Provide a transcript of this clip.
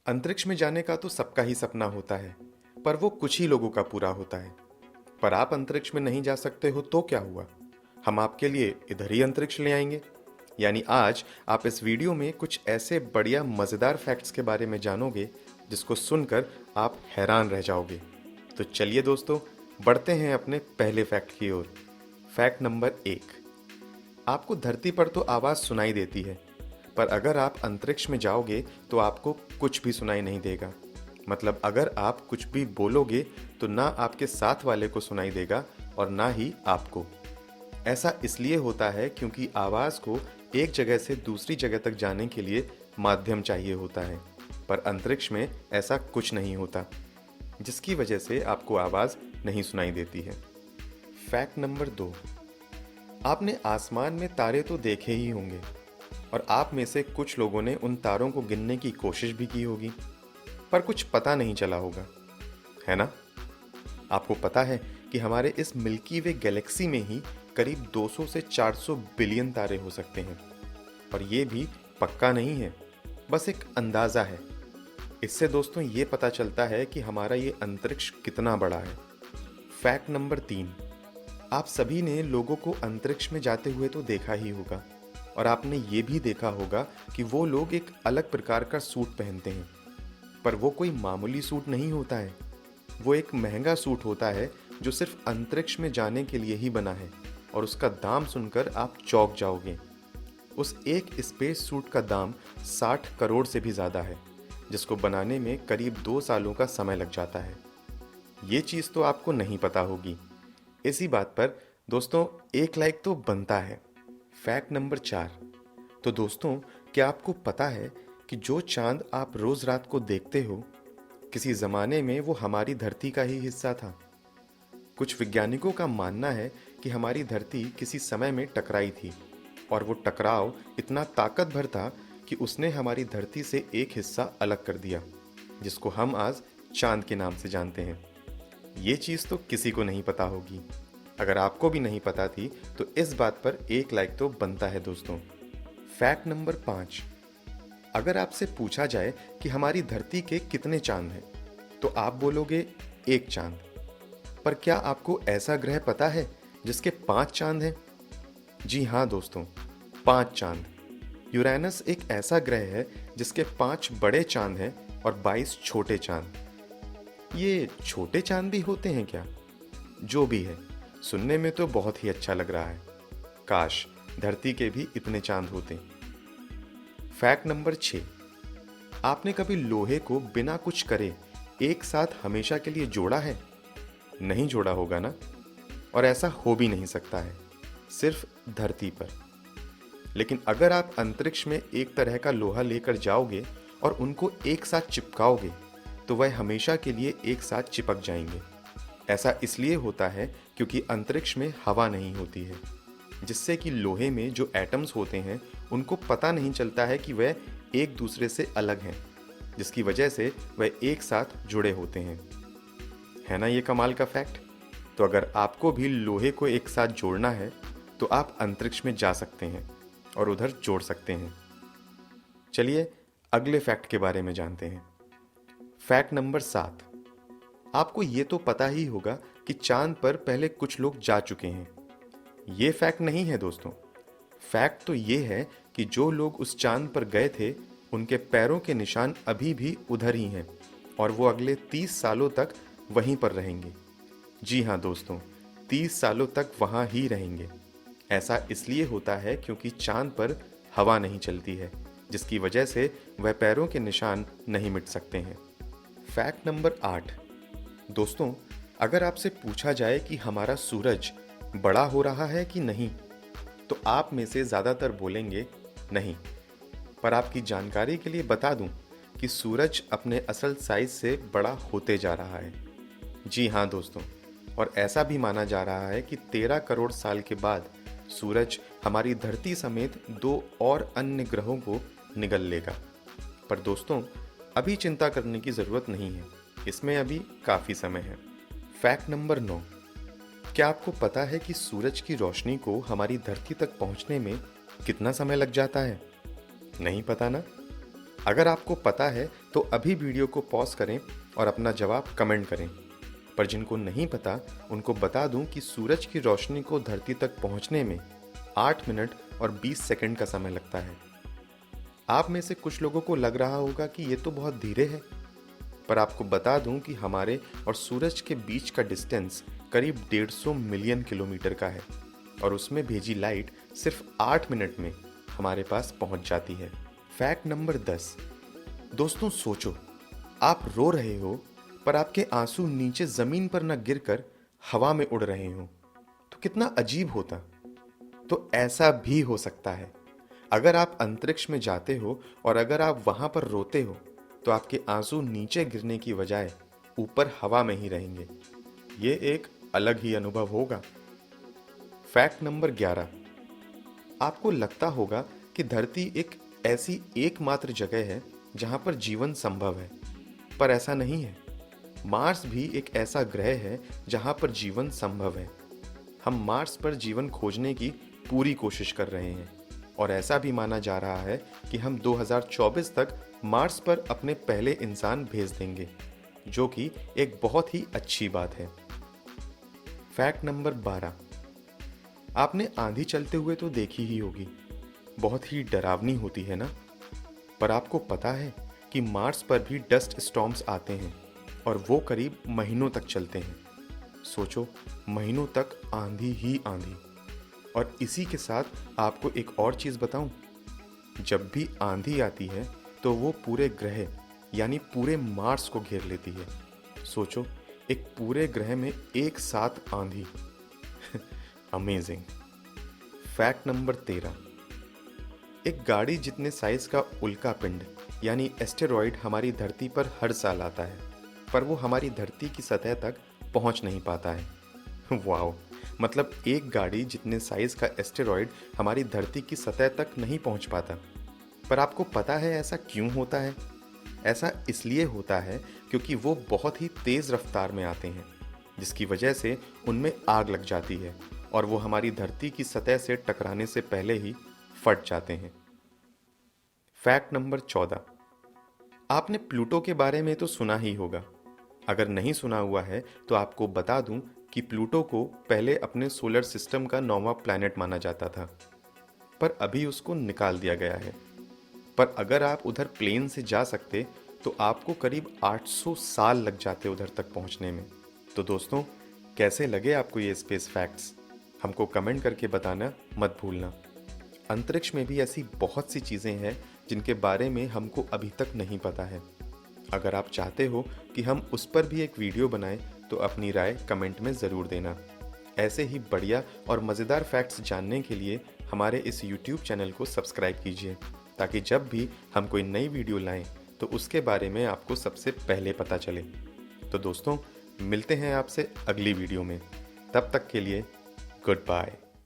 अंतरिक्ष में जाने का तो सबका ही सपना होता है, पर वो कुछ ही लोगों का पूरा होता है। पर आप अंतरिक्ष में नहीं जा सकते हो तो क्या हुआ? हम आपके लिए इधर ही अंतरिक्ष ले आएंगे। यानी आज आप इस वीडियो में कुछ ऐसे बढ़िया मज़ेदार फैक्ट्स के बारे में जानोगे जिसको सुनकर आप हैरान रह जाओगे। तो चलिए दोस्तों, बढ़ते हैं अपने पहले फैक्ट की ओर। Fact number 1। आपको धरती पर तो आवाज़ सुनाई देती है, पर अगर आप अंतरिक्ष में जाओगे तो आपको कुछ भी सुनाई नहीं देगा। मतलब अगर आप कुछ भी बोलोगे तो ना आपके साथ वाले को सुनाई देगा और ना ही आपको। ऐसा इसलिए होता है क्योंकि आवाज़ को एक जगह से दूसरी जगह तक जाने के लिए माध्यम चाहिए होता है, पर अंतरिक्ष में ऐसा कुछ नहीं होता, जिसकी वजह से आपको आवाज़ नहीं सुनाई देती है। Fact number 2। आपने आसमान में तारे तो देखे ही होंगे और आप में से कुछ लोगों ने उन तारों को गिनने की कोशिश भी की होगी, पर कुछ पता नहीं चला होगा, है ना? आपको पता है कि हमारे इस मिल्की वे गैलेक्सी में ही करीब 200 से 400 बिलियन तारे हो सकते हैं, और ये भी पक्का नहीं है, बस एक अंदाज़ा है। इससे दोस्तों ये पता चलता है कि हमारा ये अंतरिक्ष कितना बड़ा है। Fact number 3। आप सभी ने लोगों को अंतरिक्ष में जाते हुए तो देखा ही होगा, और आपने ये भी देखा होगा कि वो लोग एक अलग प्रकार का सूट पहनते हैं। पर वो कोई मामूली सूट नहीं होता है, वो एक महंगा सूट होता है जो सिर्फ अंतरिक्ष में जाने के लिए ही बना है, और उसका दाम सुनकर आप चौंक जाओगे। उस एक स्पेस सूट का दाम 60 करोड़ से भी ज़्यादा है, जिसको बनाने में करीब 2 सालों का समय लग जाता है। ये चीज़ तो आपको नहीं पता होगी। इसी बात पर दोस्तों एक लाइक तो बनता है। Fact number 4। तो दोस्तों, क्या आपको पता है कि जो चांद आप रोज रात को देखते हो, किसी जमाने में वो हमारी धरती का ही हिस्सा था। कुछ वैज्ञानिकों का मानना है कि हमारी धरती किसी समय में टकराई थी, और वो टकराव इतना ताकत भर था कि उसने हमारी धरती से एक हिस्सा अलग कर दिया, जिसको हम आज चांद के नाम से जानते हैं। ये चीज़ तो किसी को नहीं पता होगी। अगर आपको भी नहीं पता थी तो इस बात पर एक लाइक तो बनता है दोस्तों। Fact number 5। अगर आपसे पूछा जाए कि हमारी धरती के कितने चांद हैं, तो आप बोलोगे एक चांद। पर क्या आपको ऐसा ग्रह पता है जिसके 5 चांद हैं? जी हाँ दोस्तों, 5 चांद। यूरेनस एक ऐसा ग्रह है जिसके 5 बड़े चांद हैं और 22 छोटे चांद। ये छोटे चांद भी होते हैं क्या? जो भी है, सुनने में तो बहुत ही अच्छा लग रहा है। काश धरती के भी इतने चांद होते। Fact number 6। आपने कभी लोहे को बिना कुछ करे एक साथ हमेशा के लिए जोड़ा है? नहीं जोड़ा होगा ना? और ऐसा हो भी नहीं सकता है, सिर्फ धरती पर। लेकिन अगर आप अंतरिक्ष में एक तरह का लोहा लेकर जाओगे और उनको एक साथ चिपकाओगे, तो वह हमेशा के लिए एक साथ चिपक जाएंगे। ऐसा इसलिए होता है क्योंकि अंतरिक्ष में हवा नहीं होती है, जिससे कि लोहे में जो एटम्स होते हैं उनको पता नहीं चलता है कि वह एक दूसरे से अलग हैं, जिसकी वजह से वह एक साथ जुड़े होते हैं। है ना ये कमाल का फैक्ट? तो अगर आपको भी लोहे को एक साथ जोड़ना है तो आप अंतरिक्ष में जा सकते हैं और उधर जोड़ सकते हैं। चलिए अगले फैक्ट के बारे में जानते हैं। Fact number 7। आपको ये तो पता ही होगा कि चांद पर पहले कुछ लोग जा चुके हैं। ये फैक्ट नहीं है दोस्तों। फैक्ट तो ये है कि जो लोग उस चांद पर गए थे, उनके पैरों के निशान अभी भी उधर ही हैं, और वो अगले 30 सालों तक वहीं पर रहेंगे। जी हाँ दोस्तों, 30 सालों तक वहाँ ही रहेंगे। ऐसा इसलिए होता है क्योंकि चांद पर हवा नहीं चलती है, जिसकी वजह से वह पैरों के निशान नहीं मिट सकते हैं। Fact number 8। दोस्तों, अगर आपसे पूछा जाए कि हमारा सूरज बड़ा हो रहा है कि नहीं, तो आप में से ज़्यादातर बोलेंगे नहीं। पर आपकी जानकारी के लिए बता दूं कि सूरज अपने असल साइज से बड़ा होते जा रहा है। जी हाँ दोस्तों, और ऐसा भी माना जा रहा है कि 13 करोड़ साल के बाद सूरज हमारी धरती समेत 2 और अन्य ग्रहों को निगल लेगा। पर दोस्तों, अभी चिंता करने की ज़रूरत नहीं है, इसमें अभी काफ़ी समय है। Fact number 9। क्या आपको पता है कि सूरज की रोशनी को हमारी धरती तक पहुंचने में कितना समय लग जाता है? नहीं पता ना? अगर आपको पता है तो अभी वीडियो को पॉज करें और अपना जवाब कमेंट करें। पर जिनको नहीं पता उनको बता दूं कि सूरज की रोशनी को धरती तक पहुंचने में 8 मिनट और 20 सेकंड का समय लगता है। आप में से कुछ लोगों को लग रहा होगा कि ये तो बहुत धीरे है, पर आपको बता दूं कि हमारे और सूरज के बीच का डिस्टेंस करीब 150 मिलियन किलोमीटर का है और उसमें भेजी लाइट सिर्फ 8 मिनट में हमारे पास पहुंच जाती है। Fact number 10। दोस्तों सोचो, आप रो रहे हो पर आपके आंसू नीचे जमीन पर न गिरकर हवा में उड़ रहे हो, तो कितना अजीब होता। तो ऐसा भी हो सकता है। अगर आप अंतरिक्ष में जाते हो और अगर आप वहां पर रोते हो तो आपके आंसू नीचे गिरने की बजाय ऊपर हवा में ही रहेंगे। ये एक अलग ही अनुभव होगा। Fact number 11। आपको लगता होगा कि धरती एक ऐसी एकमात्र जगह है जहां पर जीवन संभव है, पर ऐसा नहीं है। मार्स भी एक ऐसा ग्रह है जहां पर जीवन संभव है। हम मार्स पर जीवन खोजने की पूरी कोशिश कर रहे हैं और ऐसा भी माना जा रहा है कि हम 2024 तक मार्स पर अपने पहले इंसान भेज देंगे, जो कि एक बहुत ही अच्छी बात है। Fact number 12। आपने आंधी चलते हुए तो देखी ही होगी, बहुत ही डरावनी होती है ना। पर आपको पता है कि मार्स पर भी डस्ट स्टॉर्म्स आते हैं और वो करीब महीनों तक चलते हैं। सोचो, महीनों तक आंधी ही आंधी। और इसी के साथ आपको एक और चीज़ बताऊं, जब भी आंधी आती है तो वो पूरे ग्रह यानी पूरे मार्स को घेर लेती है। सोचो, एक पूरे ग्रह में एक साथ आंधी। अमेजिंग। Fact number 13। एक गाड़ी जितने साइज का उल्का पिंड यानी एस्टेरॉयड हमारी धरती पर हर साल आता है, पर वो हमारी धरती की सतह तक पहुंच नहीं पाता है। वाओ, मतलब एक गाड़ी जितने साइज का एस्टेरॉयड हमारी धरती की सतह तक नहीं पहुंच पाता। पर आपको पता है ऐसा क्यों होता है? ऐसा इसलिए होता है क्योंकि वो बहुत ही तेज रफ्तार में आते हैं, जिसकी वजह से उनमें आग लग जाती है और वो हमारी धरती की सतह से टकराने से पहले ही फट जाते हैं। Fact number 14। आपने प्लूटो के बारे में तो सुना ही होगा। अगर नहीं सुना हुआ है तो आपको बता दूं कि प्लूटो को पहले अपने सोलर सिस्टम का 9वां प्लैनेट माना जाता था, पर अभी उसको निकाल दिया गया है। पर अगर आप उधर प्लेन से जा सकते तो आपको करीब 800 साल लग जाते उधर तक पहुंचने में। तो दोस्तों, कैसे लगे आपको ये स्पेस फैक्ट्स? हमको कमेंट करके बताना मत भूलना। अंतरिक्ष में भी ऐसी बहुत सी चीज़ें हैं जिनके बारे में हमको अभी तक नहीं पता है। अगर आप चाहते हो कि हम उस पर भी एक वीडियो बनाएं तो अपनी राय कमेंट में ज़रूर देना। ऐसे ही बढ़िया और मज़ेदार फैक्ट्स जानने के लिए हमारे इस YouTube चैनल को सब्सक्राइब कीजिए, ताकि जब भी हम कोई नई वीडियो लाएं तो उसके बारे में आपको सबसे पहले पता चले। तो दोस्तों, मिलते हैं आपसे अगली वीडियो में। तब तक के लिए गुड बाय।